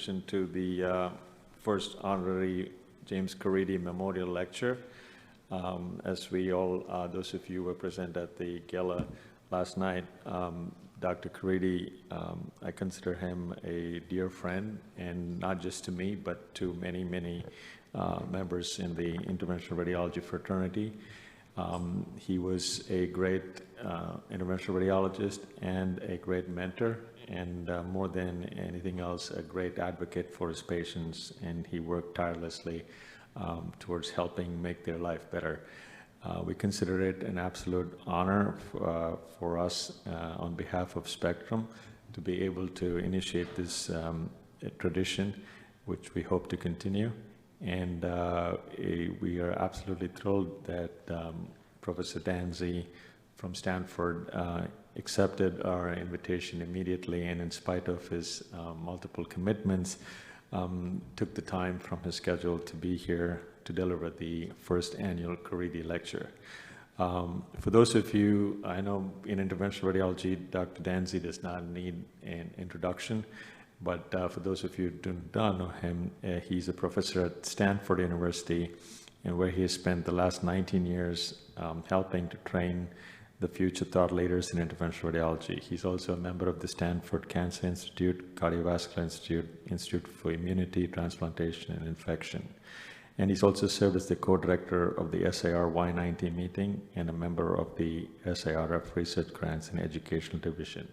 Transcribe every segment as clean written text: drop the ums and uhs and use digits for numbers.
invitation to the first Honorary James Caridi Memorial Lecture. As we all, those of you who were present at the gala last night, Dr. Caridi, I consider him a dear friend, and not just to me, but to many, many members in the Interventional Radiology fraternity. He was a great interventional radiologist and a great mentor, and more than anything else, a great advocate for his patients, and he worked tirelessly towards helping make their life better. We consider it an absolute honor for us on behalf of Spectrum to be able to initiate this tradition, which we hope to continue. And we are absolutely thrilled that Professor Danzi from Stanford accepted our invitation immediately, and in spite of his multiple commitments, took the time from his schedule to be here to deliver the first annual Caridi Lecture. For those of you, I know in interventional radiology, Dr. Danzi does not need an introduction, but for those of you who do not know him, he's a professor at Stanford University, and where he has spent the last 19 years helping to train the future thought leaders in interventional radiology. He's also a member of the Stanford Cancer Institute, Cardiovascular Institute, Institute for Immunity, Transplantation, and Infection. And he's also served as the co-director of the SIR Y90 meeting and a member of the SIRF Research Grants and Educational Division.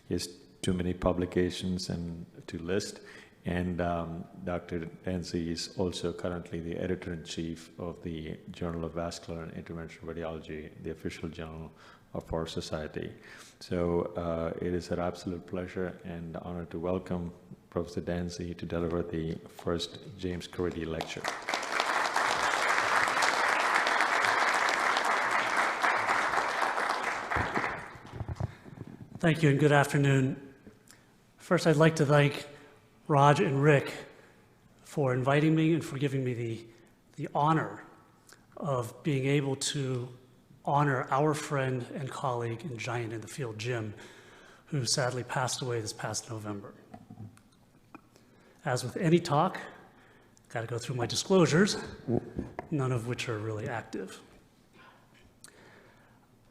He has too many publications and to list, and Dr. Danzi is also currently the editor-in-chief of the Journal of Vascular and Interventional Radiology, the official journal of our society. So it is an absolute pleasure and honor to welcome Professor Danzi to deliver the first James Caridi Lecture. Thank you and good afternoon. First, I'd like to thank Raj and Rick for inviting me and for giving me the honor of being able to honor our friend and colleague and giant in the field, Jim, who sadly passed away this past November. As with any talk, got to go through my disclosures, none of which are really active.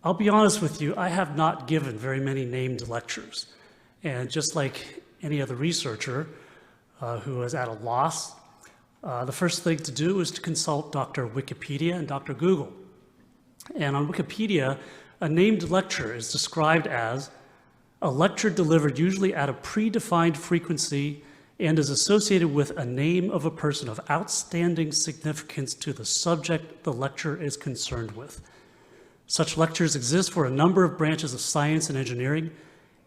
I'll be honest with you, I have not given very many named lectures. And just like any other researcher who is at a loss, the first thing to do is to consult Dr. Wikipedia and Dr. Google. And on Wikipedia, a named lecture is described as a lecture delivered usually at a predefined frequency and is associated with a name of a person of outstanding significance to the subject the lecture is concerned with. Such lectures exist for a number of branches of science and engineering,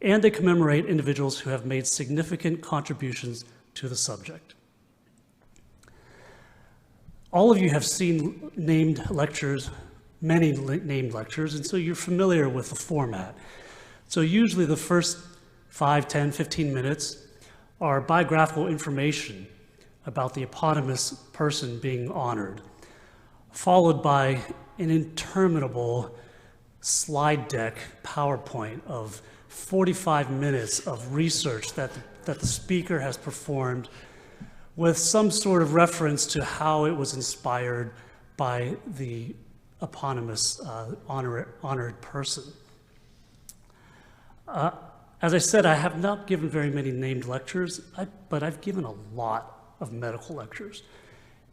and they commemorate individuals who have made significant contributions to the subject. All of you have seen named lectures, many named lectures, and so you're familiar with the format. So usually the first 5, 10, 15 minutes are biographical information about the eponymous person being honored, followed by an interminable slide deck PowerPoint of 45 minutes of research that the speaker has performed with some sort of reference to how it was inspired by the eponymous honored person. As I said, I have not given very many named lectures, but I've given a lot of medical lectures.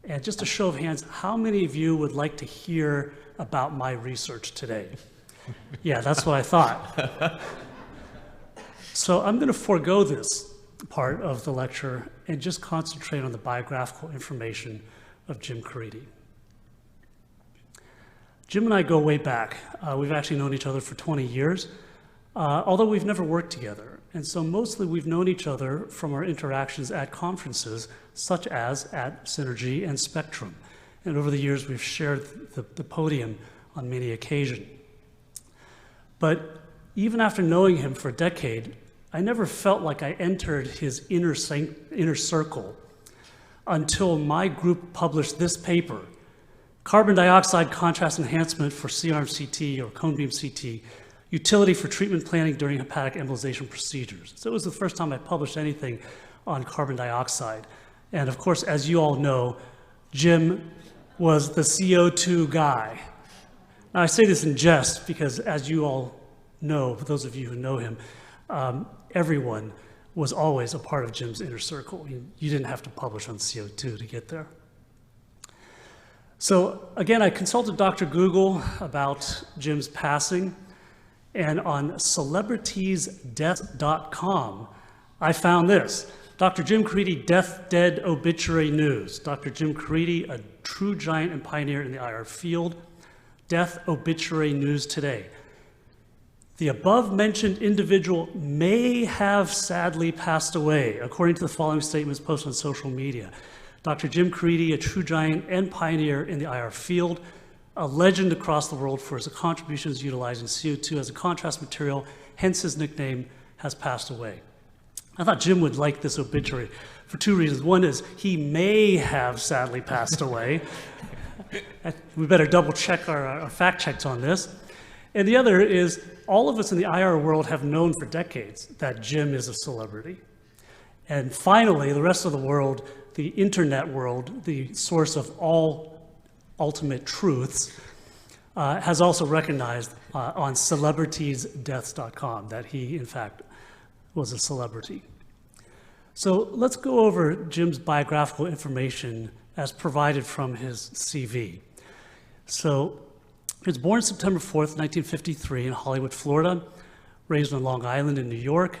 And just a show of hands, how many of you would like to hear about my research today? Yeah, that's what I thought. So I'm going to forego this part of the lecture and just concentrate on the biographical information of Jim Caridi. Jim and I go way back. We've actually known each other for 20 years, although we've never worked together. And so mostly we've known each other from our interactions at conferences, such as at Synergy and Spectrum. And over the years, we've shared the podium on many occasions. But even after knowing him for a decade, I never felt like I entered his inner circle until my group published this paper, Carbon Dioxide Contrast Enhancement for C-arm CT or cone beam CT, Utility for Treatment Planning During Hepatic Embolization Procedures. So it was the first time I published anything on carbon dioxide. And of course, as you all know, Jim was the CO2 guy. Now, I say this in jest because, as you all know, for those of you who know him, everyone was always a part of Jim's inner circle. You didn't have to publish on CO2 to get there. So again, I consulted Dr. Google about Jim's passing, and on celebritiesdeath.com, I found this. Dr. Jim Caridi, death, dead, obituary news. Dr. Jim Caridi, a true giant and pioneer in the IR field. Death, obituary news today. The above-mentioned individual may have sadly passed away, according to the following statements posted on social media. Dr. Jim Caridi, a true giant and pioneer in the IR field, a legend across the world for his contributions utilizing CO2 as a contrast material, hence his nickname, has passed away. I thought Jim would like this obituary for two reasons. One is he may have sadly passed away. We better double check our fact checks on this. And the other is all of us in the IR world have known for decades that Jim is a celebrity. And finally, the rest of the world, the internet world, the source of all ultimate truths, has also recognized on celebritiesdeaths.com that he, in fact, was a celebrity. So let's go over Jim's biographical information as provided from his CV. So he was born September 4th, 1953 in Hollywood, Florida, raised on Long Island in New York.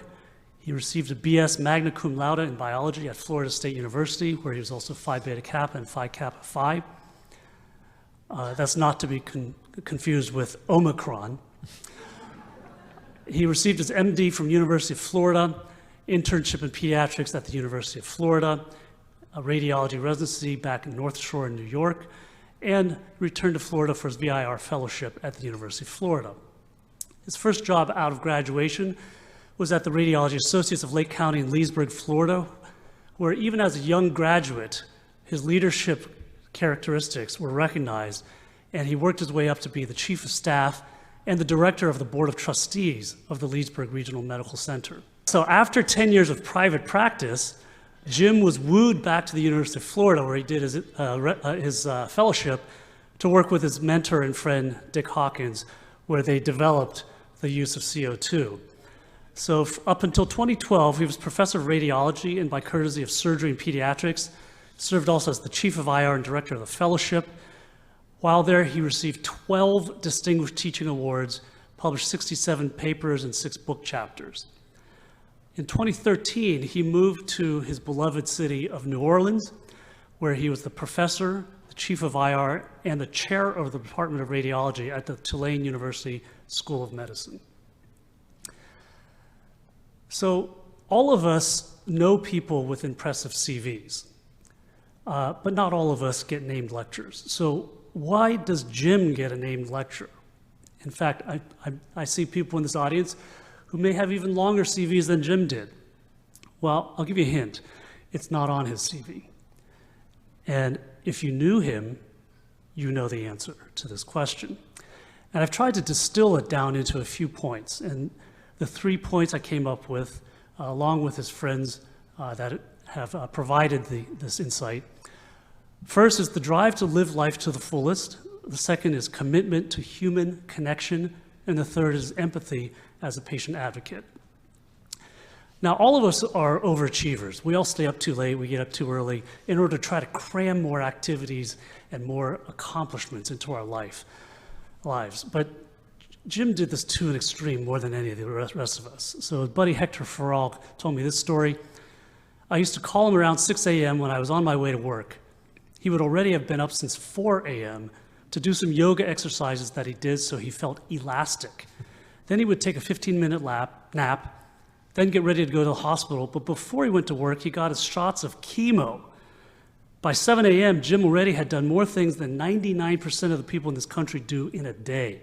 He received a BS magna cum laude in biology at Florida State University, where he was also Phi Beta Kappa and Phi Kappa Phi. That's not to be confused with Omicron. He received his MD from University of Florida, internship in pediatrics at the University of Florida, a radiology residency back in North Shore in New York, and returned to Florida for his VIR fellowship at the University of Florida. His first job out of graduation was at the Radiology Associates of Lake County in Leesburg, Florida, where even as a young graduate, his leadership characteristics were recognized, and he worked his way up to be the chief of staff and the director of the board of trustees of the Leesburg Regional Medical Center. So after 10 years of private practice, Jim was wooed back to the University of Florida, where he did his fellowship, to work with his mentor and friend, Dick Hawkins, where they developed the use of CO2. So up until 2012, he was professor of radiology and, by courtesy of surgery and pediatrics, served also as the chief of IR and director of the fellowship. While there, he received 12 distinguished teaching awards, published 67 papers and 6 book chapters. In 2013, he moved to his beloved city of New Orleans, where he was the professor, the chief of IR, and the chair of the Department of Radiology at the Tulane University School of Medicine. So all of us know people with impressive CVs, but not all of us get named lectures. So why does Jim get a named lecture? In fact, I see people in this audience who may have even longer CVs than Jim did. Well, I'll give you a hint. It's not on his CV. And if you knew him, you know the answer to this question. And I've tried to distill it down into a few points. And the 3 points I came up with, along with his friends that have provided this insight. First is the drive to live life to the fullest. The second is commitment to human connection. And the third is empathy as a patient advocate. Now, all of us are overachievers. We all stay up too late, we get up too early in order to try to cram more activities and more accomplishments into our lives. But Jim did this to an extreme more than any of the rest of us. So his buddy Hector Farrell told me this story. I used to call him around 6 a.m. when I was on my way to work. He would already have been up since 4 a.m. to do some yoga exercises that he did so he felt elastic. Then he would take a 15-minute nap, then get ready to go to the hospital. But before he went to work, he got his shots of chemo. By 7 a.m., Jim already had done more things than 99% of the people in this country do in a day.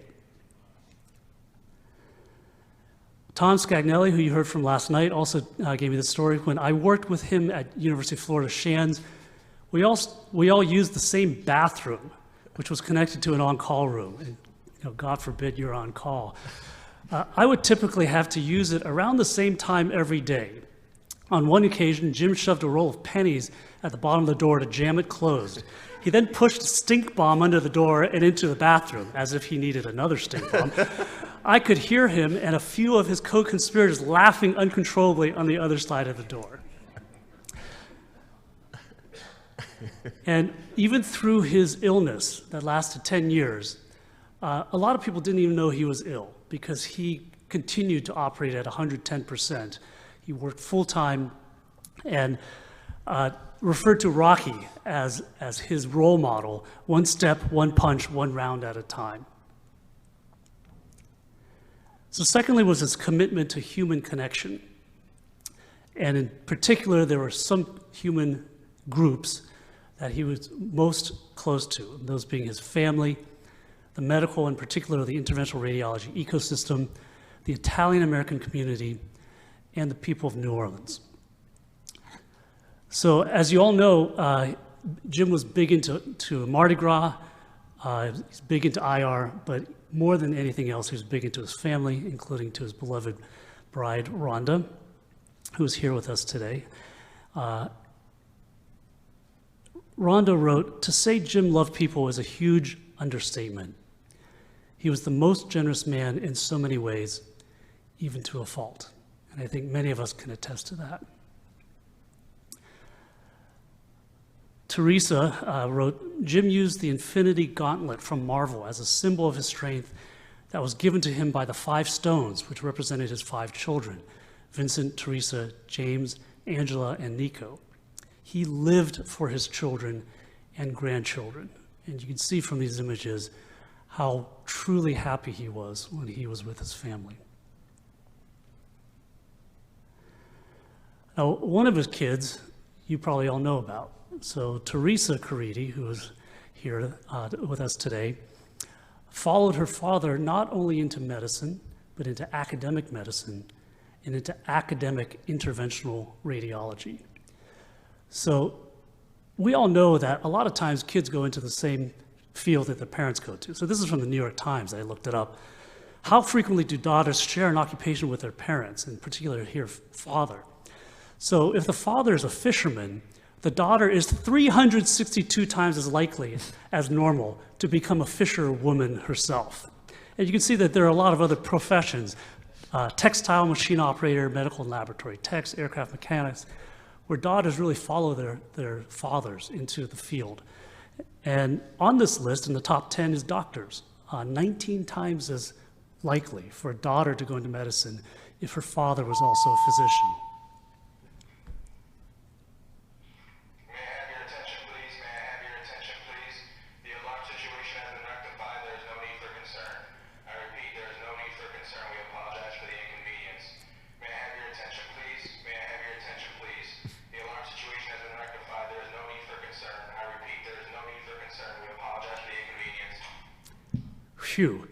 Tom Scagnelli, who you heard from last night, also gave me this story. When I worked with him at University of Florida Shands, we all used the same bathroom, which was connected to an on-call room. And, God forbid you're on call. I would typically have to use it around the same time every day. On one occasion, Jim shoved a roll of pennies at the bottom of the door to jam it closed. He then pushed a stink bomb under the door and into the bathroom, as if he needed another stink bomb. I could hear him and a few of his co-conspirators laughing uncontrollably on the other side of the door. And even through his illness that lasted 10 years, a lot of people didn't even know he was ill because he continued to operate at 110%. He worked full-time and referred to Rocky as his role model, one step, one punch, one round at a time. So secondly was his commitment to human connection. And in particular, there were some human groups that he was most close to, those being his family, the medical, in particular the interventional radiology ecosystem, the Italian-American community, and the people of New Orleans. So as you all know, Jim was big into Mardi Gras, he's big into IR, but more than anything else, he was big into his family, including to his beloved bride, Rhonda, who is here with us today. Rhonda wrote, "To say Jim loved people is a huge understatement. He was the most generous man in so many ways, even to a fault." And I think many of us can attest to that. Teresa wrote, "Jim used the infinity gauntlet from Marvel as a symbol of his strength that was given to him by the 5 stones, which represented his 5 children, Vincent, Teresa, James, Angela, and Nico. He lived for his children and grandchildren." And you can see from these images how truly happy he was when he was with his family. Now, one of his kids, you probably all know about. So Teresa Caridi, who is here with us today, followed her father not only into medicine, but into academic medicine and into academic interventional radiology. So we all know that a lot of times kids go into the same field that their parents go to. So this is from the New York Times, I looked it up. How frequently do daughters share an occupation with their parents, in particular here, father? So if the father is a fisherman, the daughter is 362 times as likely as normal to become a fisherwoman herself. And you can see that there are a lot of other professions, textile machine operator, medical and laboratory techs, aircraft mechanics, where daughters really follow their fathers into the field. And on this list, in the top 10 is doctors, 19 times as likely for a daughter to go into medicine if her father was also a physician. Phew.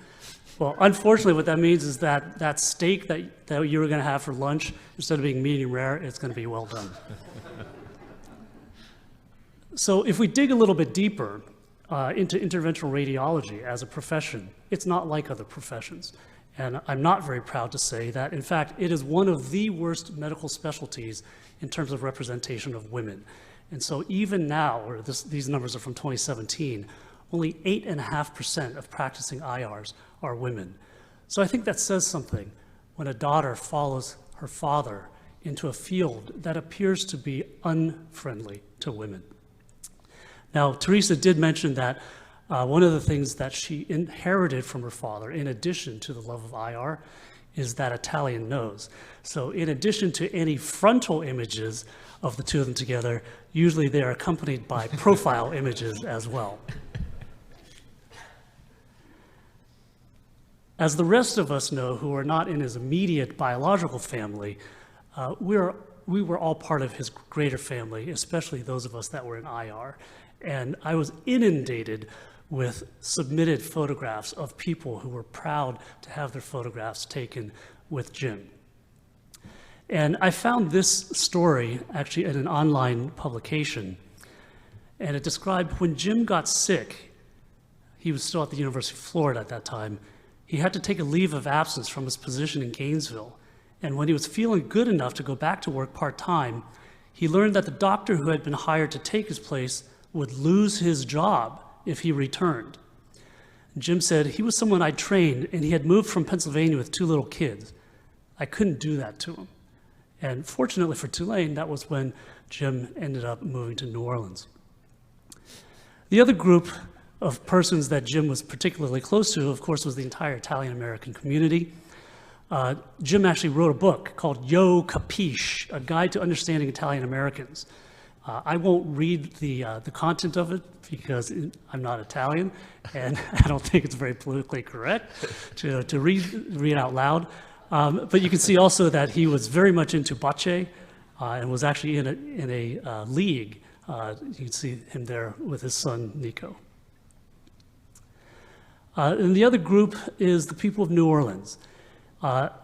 Well, unfortunately, what that means is that that steak that you were going to have for lunch, instead of being medium rare, it's going to be well done. So if we dig a little bit deeper into interventional radiology as a profession, it's not like other professions. And I'm not very proud to say that, in fact, it is one of the worst medical specialties in terms of representation of women. And so even now, or these numbers are from 2017, only 8.5% of practicing IRs are women. So I think that says something when a daughter follows her father into a field that appears to be unfriendly to women. Now, Teresa did mention that one of the things that she inherited from her father, in addition to the love of IR, is that Italian nose. So in addition to any frontal images of the two of them together, usually they are accompanied by profile images as well. As the rest of us know who are not in his immediate biological family, we were all part of his greater family, especially those of us that were in IR. And I was inundated with submitted photographs of people who were proud to have their photographs taken with Jim. And I found this story actually in an online publication, and it described when Jim got sick, he was still at the University of Florida at that time, he had to take a leave of absence from his position in Gainesville, And when he was feeling good enough to go back to work part-time, he learned that the doctor who had been hired to take his place would lose his job if he returned. Jim said, he was someone I trained, and he had moved from Pennsylvania with 2 little kids. I couldn't do that to him. And fortunately for Tulane, that was when Jim ended up moving to New Orleans. The other group of persons that Jim was particularly close to, of course, was the entire Italian-American community. Jim actually wrote a book called Yo Capisce, A Guide to Understanding Italian-Americans. I won't read the content of it because I'm not Italian, and I don't think it's very politically correct to read out loud. But you can see also that he was very much into bocce and was actually in a league. You can see him there with his son, Nico. And the other group is the people of New Orleans.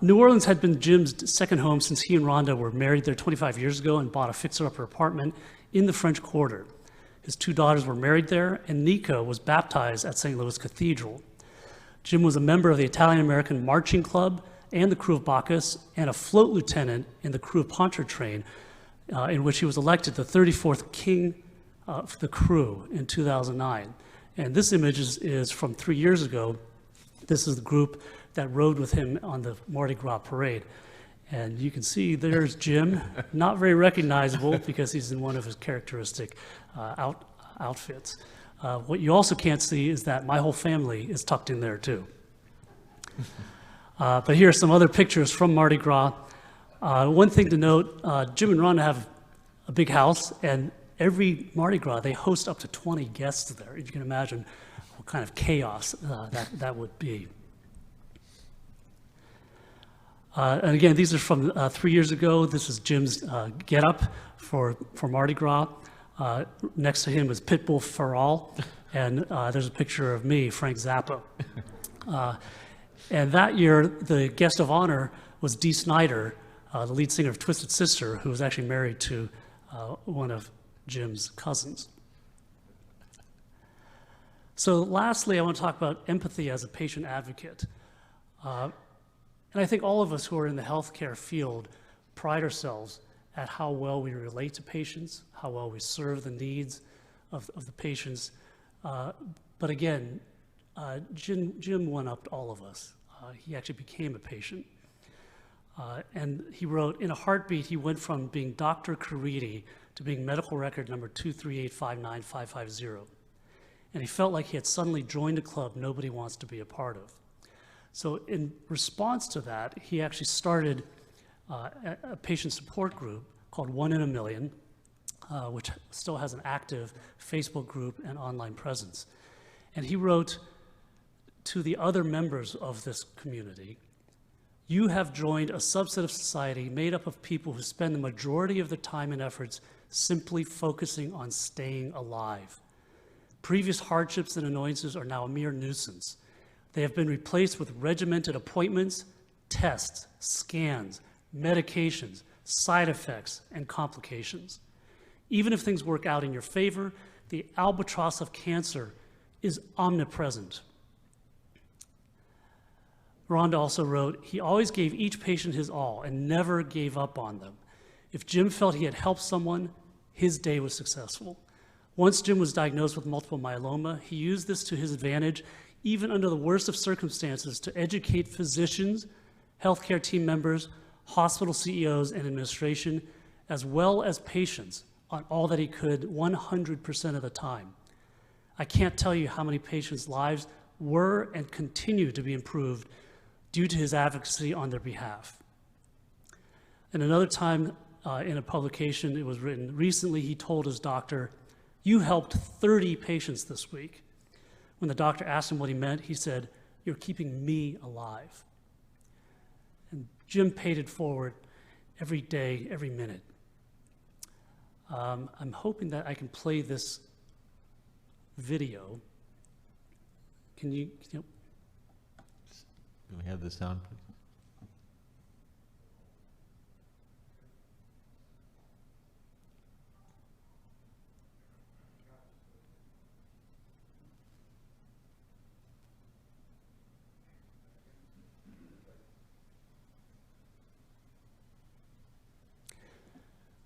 New Orleans had been Jim's second home since he and Rhonda were married there 25 years ago and bought a fixer-upper apartment in the French Quarter. His 2 daughters were married there, and Nico was baptized at St. Louis Cathedral. Jim was a member of the Italian-American Marching Club and the crew of Bacchus, and a float lieutenant in the crew of Pontchartrain, in which he was elected the 34th king of the crew in 2009. And this image is from 3 years ago. This is the group that rode with him on the Mardi Gras parade. And you can see there's Jim, not very recognizable because he's in one of his characteristic outfits. What you also can't see is that my whole family is tucked in there too. But here are some other pictures from Mardi Gras. One thing to note, Jim and Rhonda have a big house, and every Mardi Gras they host up to 20 guests there. You can imagine what kind of chaos that would be. And again, these are from 3 years ago. This is Jim's getup for Mardi Gras. Next to him is Pitbull Farrell, and there's a picture of me, Frank Zappa. And that year, the guest of honor was Dee Snider, the lead singer of Twisted Sister, who was actually married to one of Jim's cousins. So lastly, I want to talk about empathy as a patient advocate. And I think all of us who are in the healthcare field pride ourselves at how well we relate to patients, how well we serve the needs of the patients. But again, Jim one-upped all of us. He actually became a patient. And he wrote, in a heartbeat, he went from being Dr. Caridi to being medical record number 238595550. And he felt like he had suddenly joined a club nobody wants to be a part of. So in response to that, he actually started a patient support group called 1 in a Million, which still has an active Facebook group and online presence. And he wrote to the other members of this community, you have joined a subset of society made up of people who spend the majority of their time and efforts simply focusing on staying alive. Previous hardships and annoyances are now a mere nuisance. They have been replaced with regimented appointments, tests, scans, medications, side effects, and complications. Even if things work out in your favor, the albatross of cancer is omnipresent. Rhonda also wrote, he always gave each patient his all and never gave up on them. If Jim felt he had helped someone, his day was successful. Once Jim was diagnosed with multiple myeloma, he used this to his advantage, even under the worst of circumstances, to educate physicians, healthcare team members, hospital CEOs and administration, as well as patients, on all that he could 100% of the time. I can't tell you how many patients' lives were and continue to be improved due to his advocacy on their behalf. And another time in a publication, it was written, recently he told his doctor, you helped 30 patients this week. When the doctor asked him what he meant, he said, you're keeping me alive. And Jim paid it forward every day, every minute. I'm hoping that I can play this video. Can you Can we have the sound, please?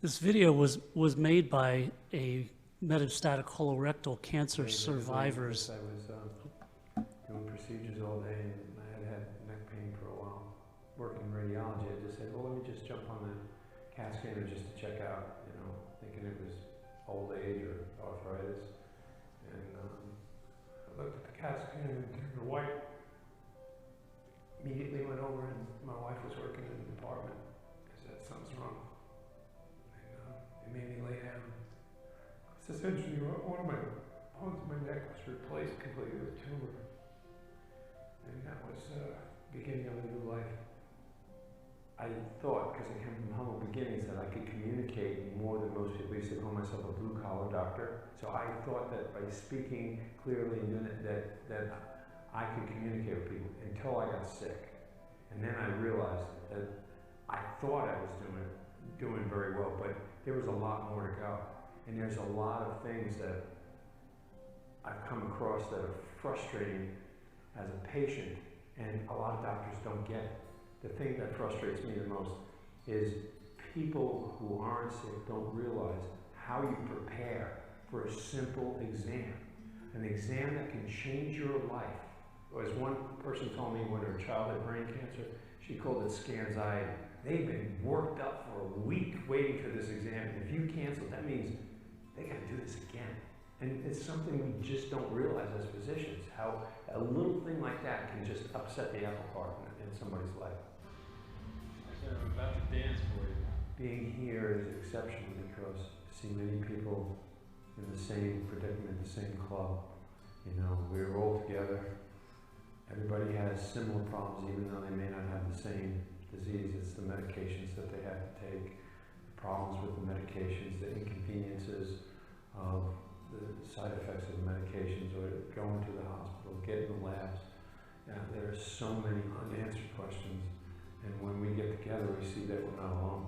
This video was made by a metastatic colorectal cancer survivors. I was doing procedures all day and I had neck pain for a while. Working in radiology, I just said, well, let me just jump on the CAT scanner just to check out, you know, thinking it was old age or arthritis. And I looked at the CAT scanner and turned white. Immediately went over and my wife was working in the department. I said, something's wrong. And it made me lay down. It's essentially one of my bones in my neck was replaced completely with a tumor. And that was beginning of a new life. I thought, because I came from humble beginnings, that I could communicate more than most people. I used to call myself a blue-collar doctor. So I thought that by speaking clearly and doing it, that I could communicate with people until I got sick. And then I realized that I thought I was doing very well, but there was a lot more to go. And there's a lot of things that I've come across that are frustrating as a patient, and a lot of doctors don't get it. The thing that frustrates me the most is people who aren't sick don't realize how you prepare for a simple exam. An exam that can change your life. As one person told me when her child had brain cancer, she called it scanxiety. They've been worked up for a week waiting for this exam, and if you cancel, that means they got to do this again. And it's something we just don't realize as physicians, how a little thing like that can just upset the apple cart in somebody's life. I'm about to dance for you. Being here is exceptional because I see many people in the same predicament, the same club. You know, we're all together. Everybody has similar problems, even though they may not have the same disease. It's the medications that they have to take, the problems with the medications, the inconveniences of the side effects of the medications, or going to the hospital, getting the labs. Now, there are so many unanswered questions, and when we get together, we see that we're not alone.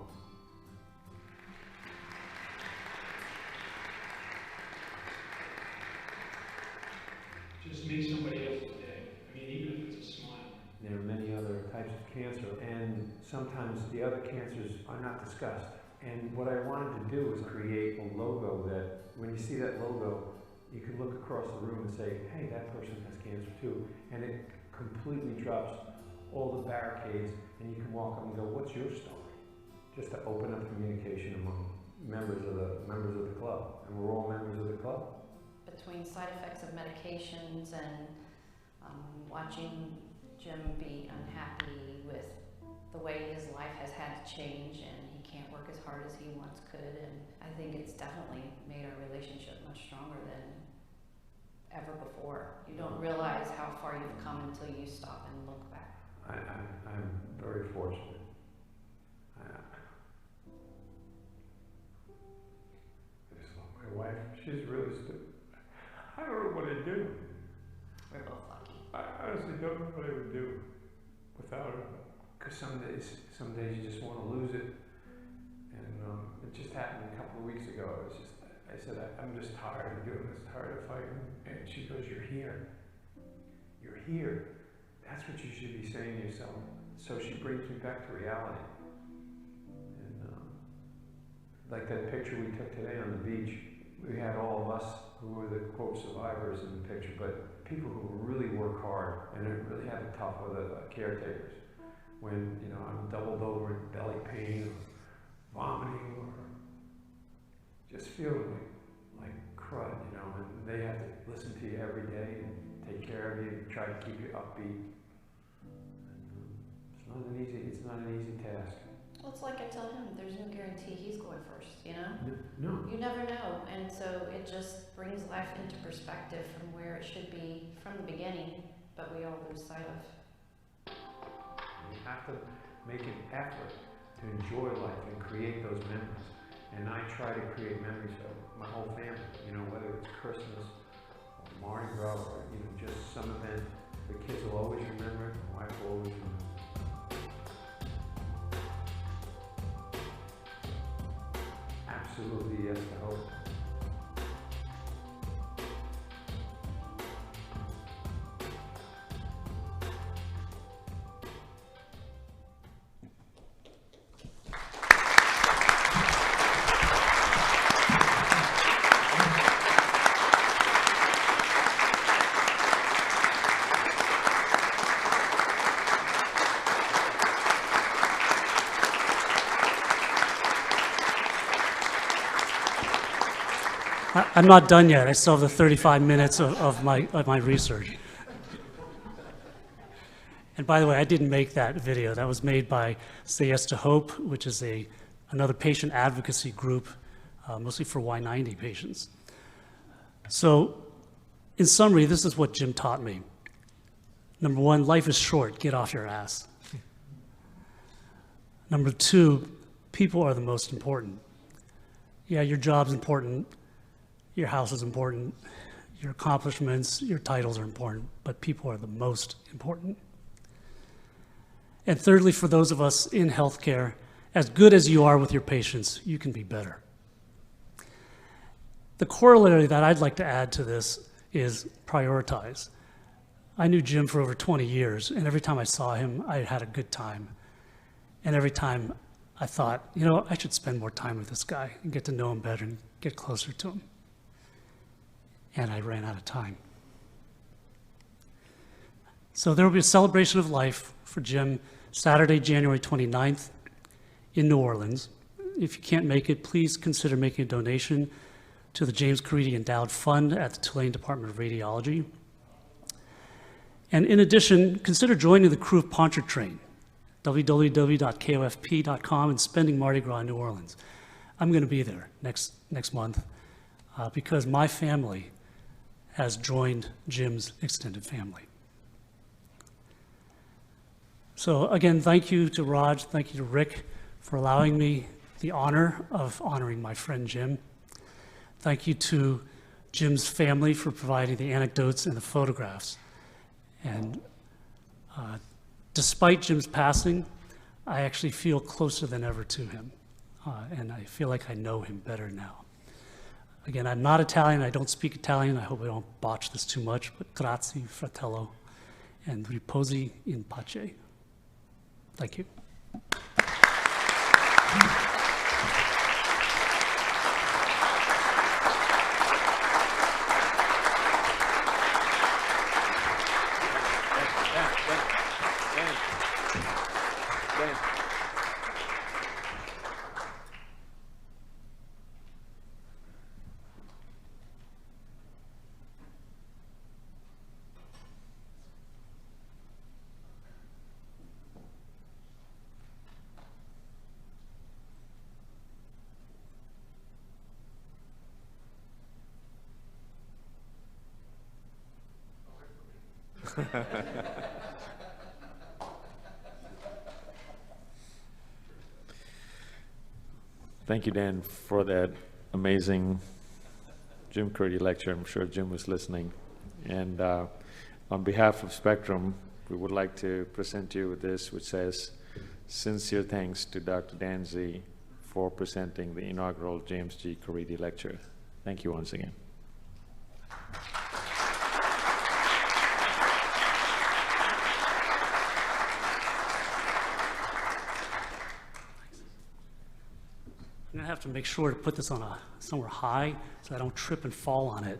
Just make somebody else's day. I mean, even if it's a smile. There are many other types of cancer, and sometimes the other cancers are not discussed. And what I wanted to do was create a logo that, when you see that logo, you can look across the room and say, hey, that person has cancer too. And it completely drops all the barricades, and you can walk up and go, what's your story? Just to open up communication among members of the club. And we're all members of the club. Between side effects of medications and watching Jim be unhappy with the way his life has had to change, and he can't work as hard as he once could, and I think it's definitely made our relationship much stronger than ever before. You don't realize how far you've come until you stop and look back. I'm very fortunate. I just love my wife. She's really stupid. I don't know what I'd do. We're both lucky. I honestly don't know what I would do without her. Because some days you just want to lose it. And it just happened a couple of weeks ago. I said, I'm just tired of doing this, tired of fighting. And she goes, you're here. You're here. That's what you should be saying to yourself. So she brings me back to reality. And like that picture we took today on the beach, we had all of us who were the quote survivors in the picture, but people who really work hard and really have it tough are the caretakers. When, you know, I'm doubled over in belly pain or vomiting or just feeling like crud, you know, and they have to listen to you every day and take care of you, try to keep you upbeat. And, it's not an easy task. Well, it's like I tell him, there's no guarantee he's going first, you know? No. You never know, and so it just brings life into perspective from where it should be from the beginning, but we all lose sight of. You have to make an effort to enjoy life and create those memories. And I try to create memories of my whole family, you know, whether it's Christmas or Mardi Gras or, you know, just some event. The kids will always remember it, my wife will always remember it. Absolutely yes to hope. I'm not done yet. I still have the 35 minutes of my research. And by the way, I didn't make that video. That was made by Say Yes to Hope, which is another patient advocacy group, mostly for Y90 patients. So, in summary, this is what Jim taught me. Number one, life is short. Get off your ass. Number two, people are the most important. Yeah, your job's important. Your house is important. Your accomplishments, your titles are important, but people are the most important. And thirdly, for those of us in healthcare, as good as you are with your patients, you can be better. The corollary that I'd like to add to this is prioritize. I knew Jim for over 20 years, and every time I saw him, I had a good time. And every time I thought, you know, I should spend more time with this guy and get to know him better and get closer to him. And I ran out of time. So there will be a celebration of life for Jim Saturday, January 29th in New Orleans. If you can't make it, please consider making a donation to the James Caridi Endowed Fund at the Tulane Department of Radiology. And in addition, consider joining the crew of Pontchartrain, www.kofp.com, and spending Mardi Gras in New Orleans. I'm going to be there next month because my family has joined Jim's extended family. So again, thank you to Raj, thank you to Rick for allowing me the honor of honoring my friend Jim. Thank you to Jim's family for providing the anecdotes and the photographs. And despite Jim's passing, I actually feel closer than ever to him. And I feel like I know him better now. Again, I'm not Italian, I don't speak Italian, I hope I don't botch this too much, but grazie, fratello, and riposi in pace. Thank you. Thank you, Dan, for that amazing Jim Caridi lecture. I'm sure Jim was listening. And on behalf of Spectrum, we would like to present you with this, which says, sincere thanks to Dr. Dan Z for presenting the inaugural James G. Caridi lecture. Thank you once again. I'm gonna have to make sure to put this on somewhere high so I don't trip and fall on it.